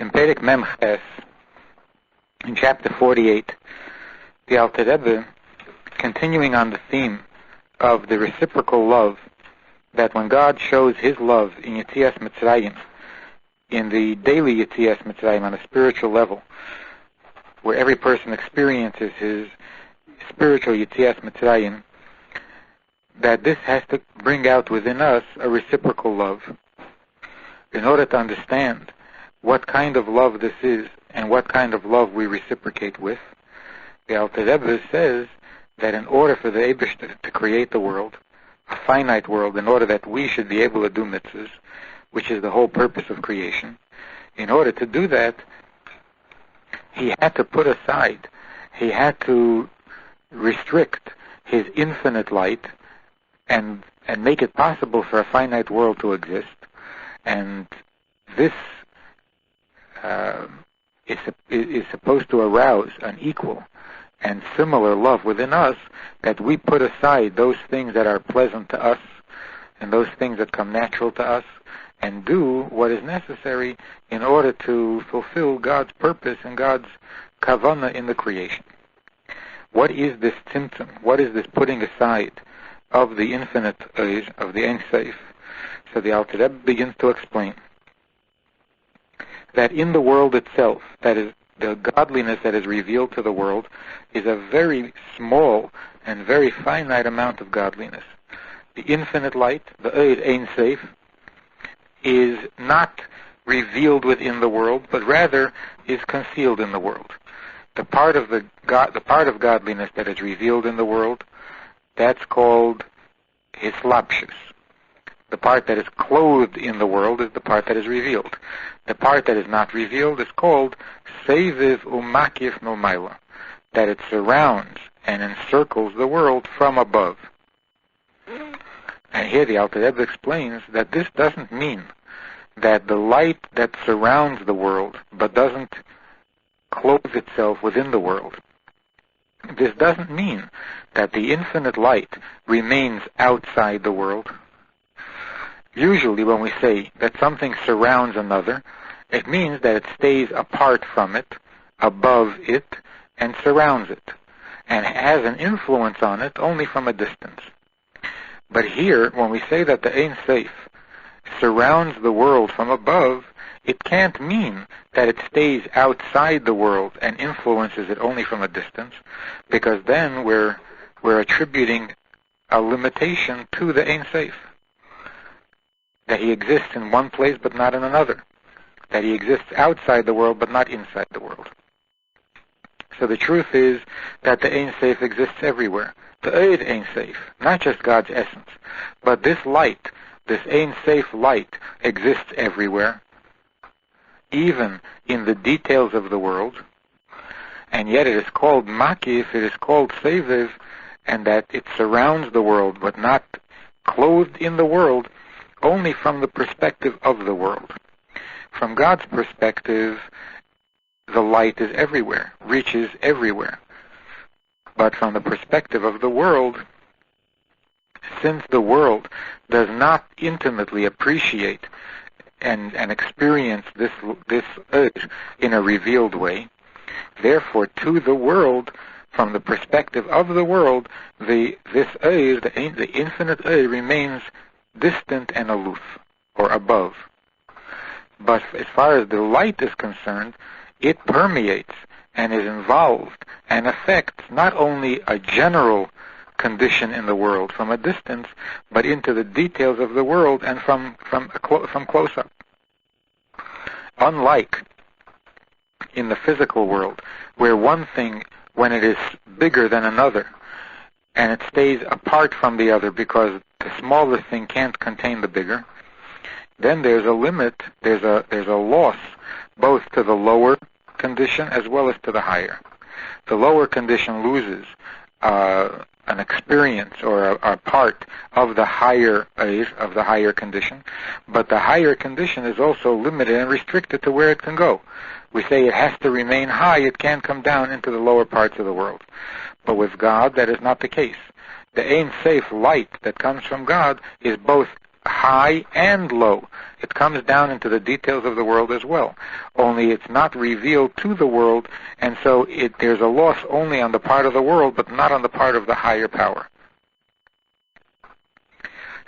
In Perek Mem Ches, in chapter 48, the Alter Rebbe, continuing on the theme of the reciprocal love, that when God shows His love in Yetzias Mitzrayim, in the daily Yetzias Mitzrayim on a spiritual level, where every person experiences his spiritual Yetzias Mitzrayim, that this has to bring out within us a reciprocal love. In order to understand what kind of love this is and what kind of love we reciprocate with, the Alter Rebbe says that in order for the Eibishter to create the world, a finite world, in order that we should be able to do mitzvahs, which is the whole purpose of creation, in order to do that, He had to put aside, He had to restrict His infinite light and make it possible for a finite world to exist. And this is supposed to arouse an equal and similar love within us, that we put aside those things that are pleasant to us and those things that come natural to us, and do what is necessary in order to fulfill God's purpose and God's kavanah in the creation. What is this tzimtzum? What is this putting aside of the infinite age, of the Ein Sof? So the Alter Rebbe begins to explain that in the world itself, that is, the godliness that is revealed to the world is a very small and very finite amount of godliness. The infinite light, the Ein Sof, is not revealed within the world, but rather is concealed in the world. The part of godliness that is revealed in the world, that's called hislapshus. The part that is clothed in the world is the part that is revealed. The part that is not revealed is called Seiviv Umakif Nomaila, that it surrounds and encircles the world from above. And here the Alter Rebbe explains that this doesn't mean that the light that surrounds the world but doesn't clothe itself within the world, this doesn't mean that the infinite light remains outside the world. Usually when we say that something surrounds another, it means that it stays apart from it, above it, and surrounds it, and has an influence on it only from a distance. But here, when we say that the Ein Sof surrounds the world from above, it can't mean that it stays outside the world and influences it only from a distance, because then we're attributing a limitation to the Ein Sof. That He exists in one place but not in another. That He exists outside the world but not inside the world. So the truth is that the Ein Sof exists everywhere. The Ein Sof, not just God's essence, but this light, this Ein Sof light, exists everywhere, even in the details of the world, and yet it is called Makif, it is called Seiviv, and that it surrounds the world but not clothed in the world only from the perspective of the world. From God's perspective, the light is everywhere, reaches everywhere. But from the perspective of the world, since the world does not intimately appreciate and experience this urge in a revealed way, therefore to the world, from the perspective of the world, the infinite urge remains distant and aloof, or above. But as far as the light is concerned, it permeates and is involved and affects not only a general condition in the world from a distance, but into the details of the world and from close up. Unlike in the physical world, where one thing, when it is bigger than another, and it stays apart from the other because the smaller thing can't contain the bigger, then there's a limit, there's a loss, both to the lower condition as well as to the higher. The lower condition loses an experience or a part of the higher age, of the higher condition, but the higher condition is also limited and restricted to where it can go. We say it has to remain high, it can't come down into the lower parts of the world. But with God, that is not the case. The Ein Sof light that comes from God is both high and low. It comes down into the details of the world as well. Only it's not revealed to the world, and so there's a loss only on the part of the world, but not on the part of the higher power.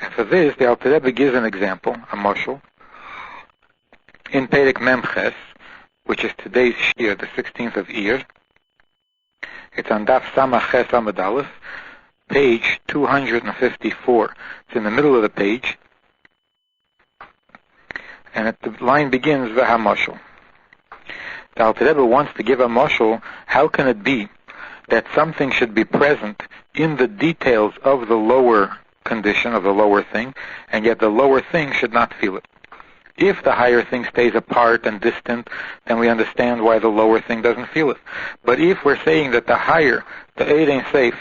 And for this, the Alter Rebbe gives an example, a mashal, in Perek Memches, which is today's Shir, the 16th of Iyar. It's on Daf Samach Ches Amud Aleph, page 254. It's in the middle of the page, and the line begins, V'ha mashal. The Alter Rebbe wants to give a mashal. How can it be that something should be present in the details of the lower condition, of the lower thing, and yet the lower thing should not feel it? If the higher thing stays apart and distant, then we understand why the lower thing doesn't feel it. But if we're saying that the higher, the Eid Ein Sof,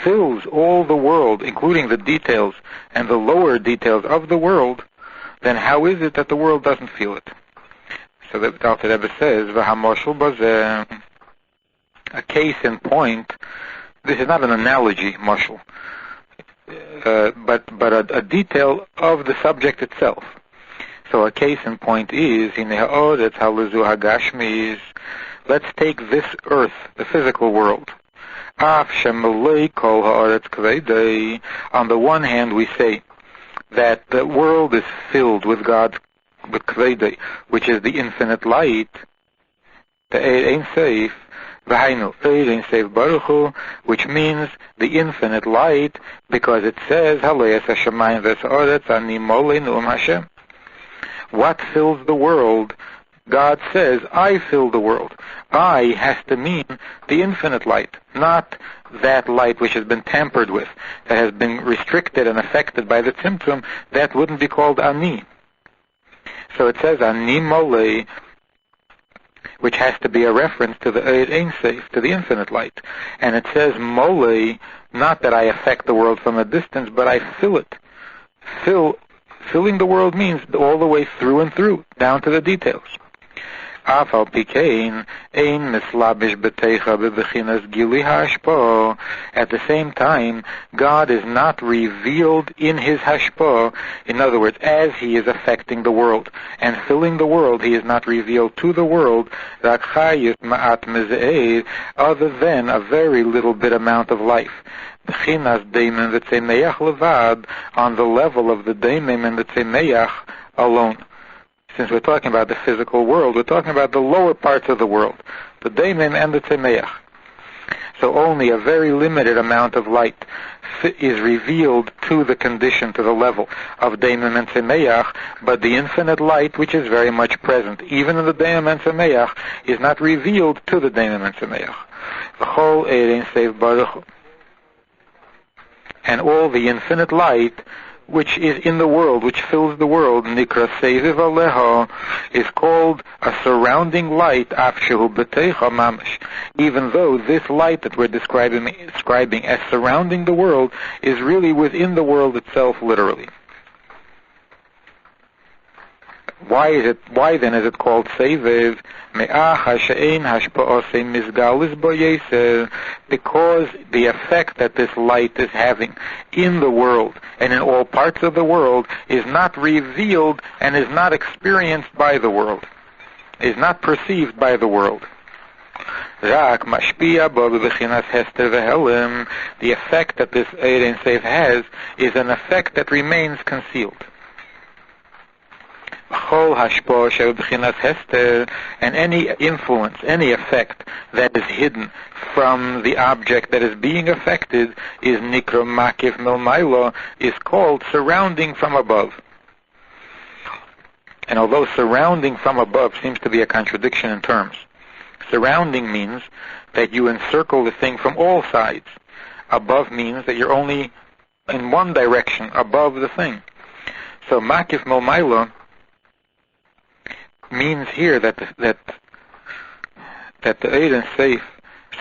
fills all the world, including the details and the lower details of the world, then how is it that the world doesn't feel it? So the Alter Rebbe says, "V'hamoshel bazeh," a case in point. This is not an analogy, moshel, but a detail of the subject itself. So a case in point is, let's take this earth, the physical world. On the one hand, we say that the world is filled with God's, with Kvedei, which is the infinite light, the Ein Sof, which means the infinite light, because it says, what fills the world? God says, I fill the world. I has to mean the infinite light, not that light which has been tampered with, that has been restricted and affected by the tzimtzum. That wouldn't be called ani. So it says ani molei, which has to be a reference to the Eid Ein Sof, to the infinite light. And it says molei, not that I affect the world from a distance, but I fill it. Filling the world means all the way through and through, down to the details. At the same time, God is not revealed in His hashpah. In other words, as He is affecting the world and filling the world, He is not revealed to the world, other than a very little bit amount of life. On the level of the Daimim and the Tzemeach alone. Since we're talking about the physical world, we're talking about the lower parts of the world, the Daimim and the Tzemeach. So only a very limited amount of light is revealed to the condition, to the level of Daimim and Tzemeach, but the infinite light, which is very much present, even in the Daimim and Tzemeach, is not revealed to the Daimim and Tzemeach. And all the infinite light which is in the world, which fills the world, nikra seviv aleha, is called a surrounding light, afshehu b'teicha mamash. Even though this light that we're describing as surrounding the world is really within the world itself, literally. Why then is it called Seviv? Because the effect that this light is having in the world and in all parts of the world is not revealed and is not experienced by the world, is not perceived by the world. The effect that this Eid Ein Sof has is an effect that remains concealed. And any influence, any effect that is hidden from the object that is being affected is nikro makif milmailo, is called surrounding from above. And although surrounding from above seems to be a contradiction in terms, surrounding means that you encircle the thing from all sides. Above means that you're only in one direction above the thing. So makif milmailo means here that the Eid Ein Sof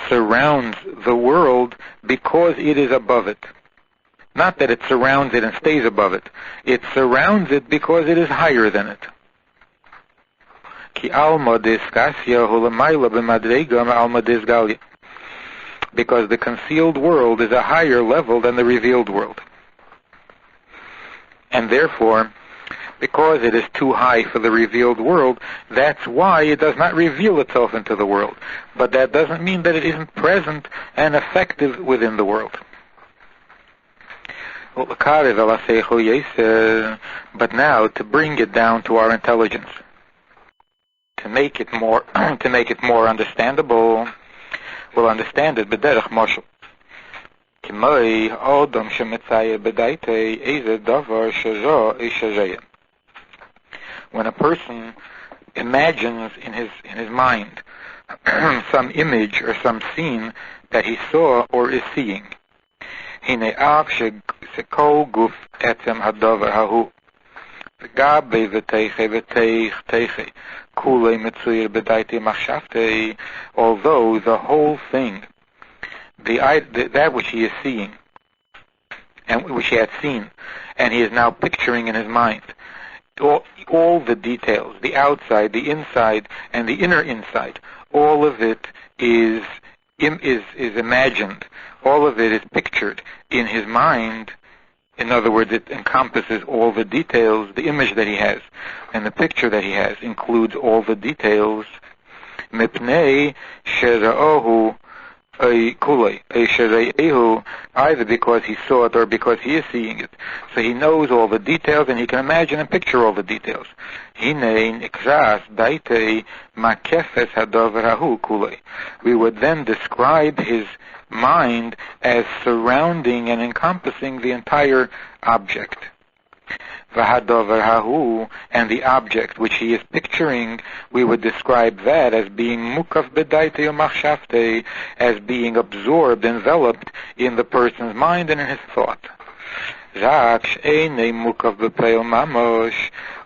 surrounds the world because it is above it. Not that it surrounds it and stays above it. It surrounds it because it is higher than it. Because the concealed world is a higher level than the revealed world. And therefore, because it is too high for the revealed world, that's why it does not reveal itself into the world. But that doesn't mean that it isn't present and effective within the world. But now, to bring it down to our intelligence, to make it more understandable, we'll understand it b'derech moshel. When a person imagines in his mind some image or some scene that he saw or is seeing, although the whole thing, that which he is seeing, and which he had seen, and he is now picturing in his mind, all the details, the outside, the inside, and the inner inside, all of it is imagined, all of it is pictured in his mind. In other words, it encompasses all the details. The image that he has and the picture that he has includes all the details. Mipnei shera'ohu either because he saw it or because he is seeing it. So he knows all the details and he can imagine and picture all the details. We would then describe his mind as surrounding and encompassing the entire object. And the object which he is picturing, we would describe that as being mukaf b'daitei u'machshavtei, as being absorbed, enveloped in the person's mind and in his thought.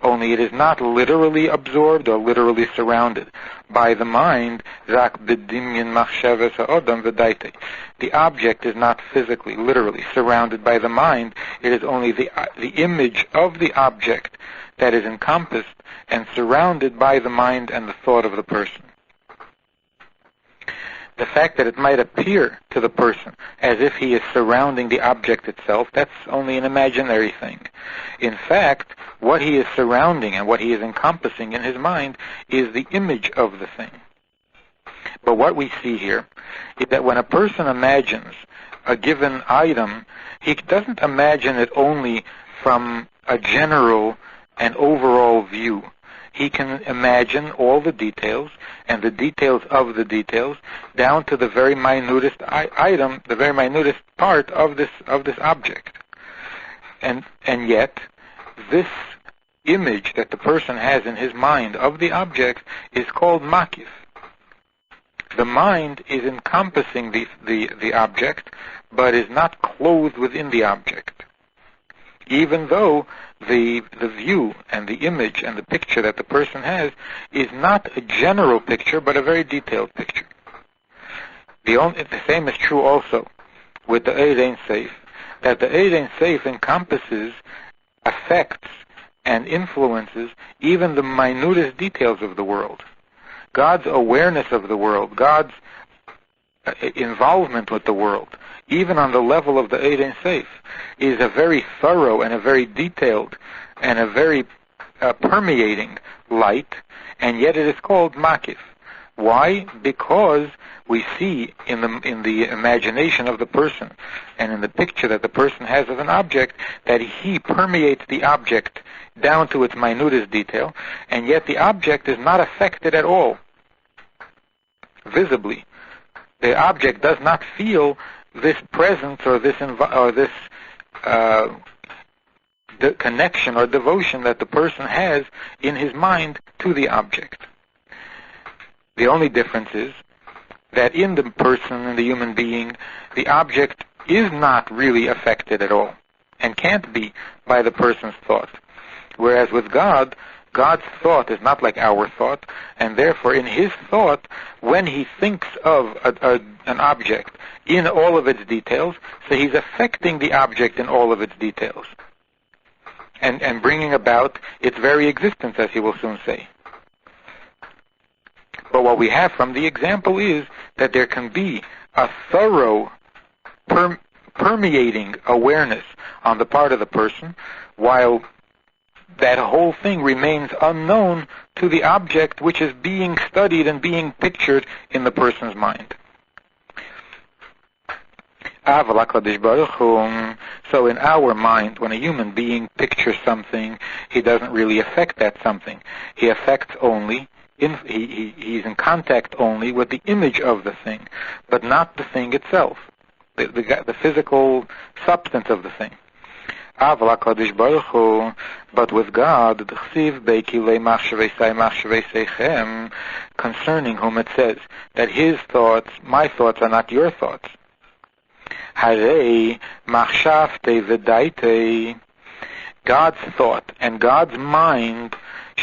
Only it is not literally absorbed or literally surrounded by the mind. The object is not physically, literally surrounded by the mind. It is only the image of the object that is encompassed and surrounded by the mind and the thought of the person. The fact that it might appear to the person as if he is surrounding the object itself, that's only an imaginary thing. In fact, what he is surrounding and what he is encompassing in his mind is the image of the thing. But what we see here is that when a person imagines a given item, he doesn't imagine it only from a general and overall view. He can imagine all the details and the details of the details down to the very minutest item, the very minutest part of this object. And yet, this image that the person has in his mind of the object is called makif. The mind is encompassing the object, but is not clothed within the object. Even though the view and the image and the picture that the person has is not a general picture, but a very detailed picture. The same is true also with the Iyar Ein Sof, that the Iyar Ein Sof encompasses, affects, and influences even the minutest details of the world. God's awareness of the world, God's involvement with the world, even on the level of the Iyar Ein Sof, is a very thorough and a very detailed and a very permeating light, and yet it is called makif. Why? Because we see in the imagination of the person and in the picture that the person has of an object that he permeates the object down to its minutest detail, and yet the object is not affected at all visibly. The object does not feel this presence or this the connection or devotion that the person has in his mind to the object. The only difference is that in the person, in the human being, the object is not really affected at all and can't be by the person's thought. Whereas with God, God's thought is not like our thought, and therefore in his thought, when he thinks of an object in all of its details, so he's affecting the object in all of its details and bringing about its very existence, as he will soon say. But what we have from the example is that there can be a thorough permeating awareness on the part of the person, while that whole thing remains unknown to the object which is being studied and being pictured in the person's mind. So in our mind, when a human being pictures something, he doesn't really affect that something. He affects only, he's in contact only with the image of the thing, but not the thing itself, the physical substance of the thing. But with God, concerning whom it says that his thoughts, my thoughts, are not your thoughts. God's thought and God's mind,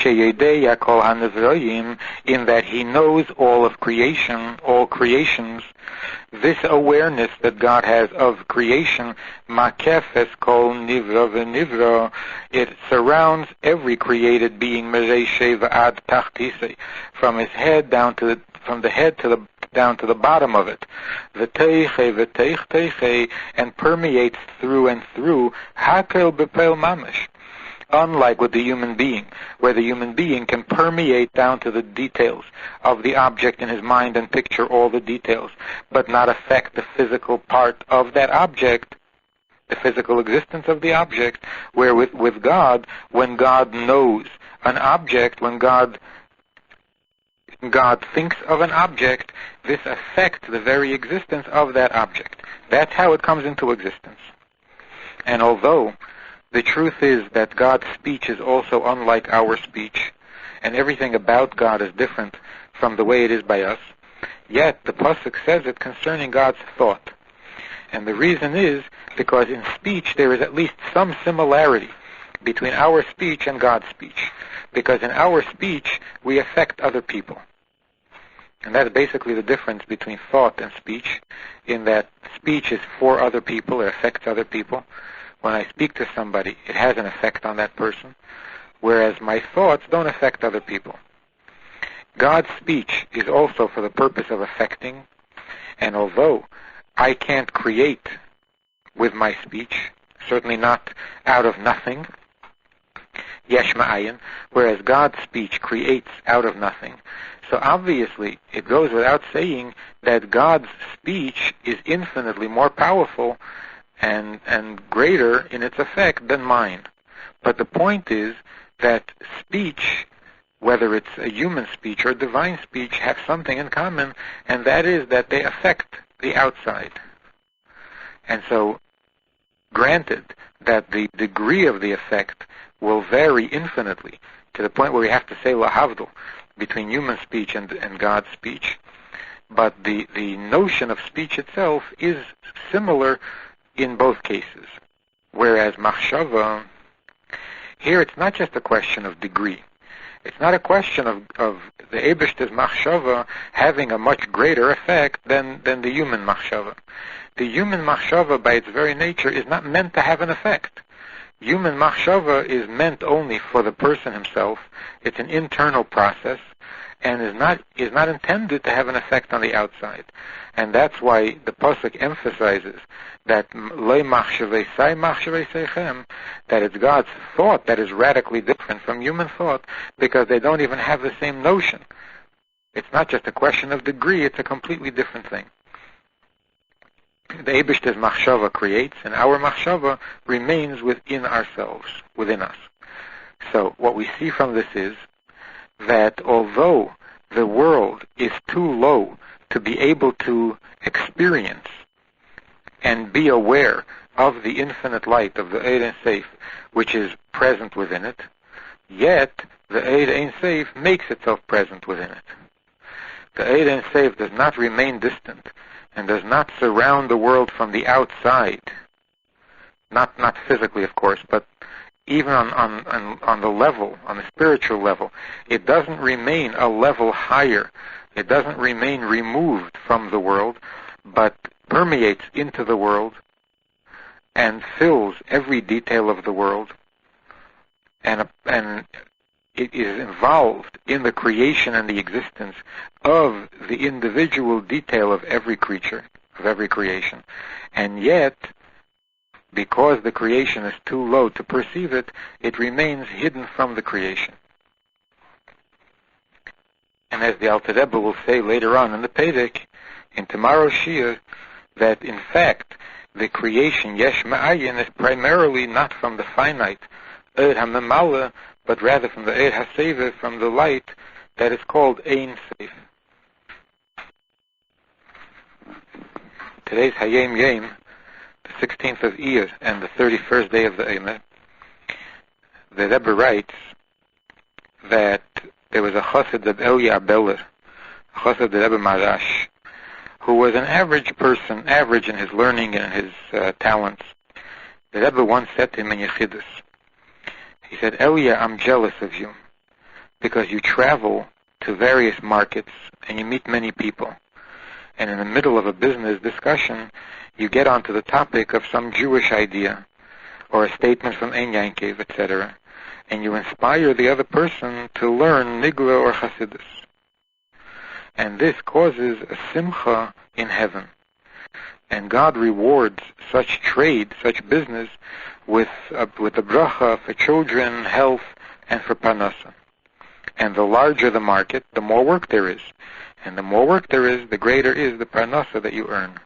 in that he knows all of creation, all creations. This awareness that God has of creation, makefes kol nivra v'nivra, it surrounds every created being, from his head down to the, from the head to the down to the bottom of it, and permeates through and through, hakel bepel mamish. Unlike with the human being, where the human being can permeate down to the details of the object in his mind and picture all the details, but not affect the physical part of that object, the physical existence of the object, where with God, when God knows an object, when God thinks of an object, this affects the very existence of that object. That's how it comes into existence. And although the truth is that God's speech is also unlike our speech, and everything about God is different from the way it is by us, yet the Pasuk says it concerning God's thought. And the reason is because in speech there is at least some similarity between our speech and God's speech. Because in our speech we affect other people. And that's basically the difference between thought and speech, in that speech is for other people, it affects other people. When I speak to somebody, it has an effect on that person, whereas my thoughts don't affect other people. God's speech is also for the purpose of affecting, and although I can't create with my speech, certainly not out of nothing, yesh ma'ayin, whereas God's speech creates out of nothing. So obviously, it goes without saying that God's speech is infinitely more powerful and greater in its effect than mine. But the point is that speech, whether it's a human speech or divine speech, have something in common, and that is that they affect the outside. And so, granted that the degree of the effect will vary infinitely, to the point where we have to say lahavdil between human speech and God's speech, but the notion of speech itself is similar in both cases. Whereas machshava, here it's not just a question of degree. It's not a question of the Eibishter's machshava having a much greater effect than the human machshava. The human machshava, by its very nature, is not meant to have an effect. Human machshava is meant only for the person himself. It's an internal process, and is not intended to have an effect on the outside. And that's why the Pasuk emphasizes that that it's God's thought that is radically different from human thought, because they don't even have the same notion. It's not just a question of degree, it's a completely different thing. The Eibishter's machshava creates, and our machshava remains within ourselves, within us. So what we see from this is that although the world is too low to be able to experience and be aware of the infinite light of the Eid Ein Seif, which is present within it, yet the Eid Ein Seif makes itself present within it. The Eid Ein Seif does not remain distant and does not surround the world from the outside, not physically, of course, but even on the level, on the spiritual level, it doesn't remain a level higher. It doesn't remain removed from the world, but permeates into the world and fills every detail of the world, and it is involved in the creation and the existence of the individual detail of every creature, of every creation. And yet, because the creation is too low to perceive it, it remains hidden from the creation. And as the Alter Rebbe will say later on in the Perek, in tomorrow's Shir, that in fact the creation Yesh Ma'ayin is primarily not from the finite Eir HaMemala, but rather from the Eir HaSever, from the light that is called Ein Seif. Today's Hayom Yom, the 16th of Iyar and the 31st day of the Eimer. The Rebbe writes that there was a chassid of Iyar Beller, a chassid of the Rebbe Marash, who was an average person, average in his learning and his talents. The Rebbe once said to him in Yechidus, he said, Iyar, I'm jealous of you, because you travel to various markets and you meet many people. And in the middle of a business discussion, you get onto the topic of some Jewish idea, or a statement from Ein Yankev, etc., and you inspire the other person to learn Nigla or Hasidus. And this causes a simcha in heaven. And God rewards such trade, such business, with a bracha for children, health, and for parnasa. And the larger the market, the more work there is. And the more work there is, the greater is the parnasa that you earn.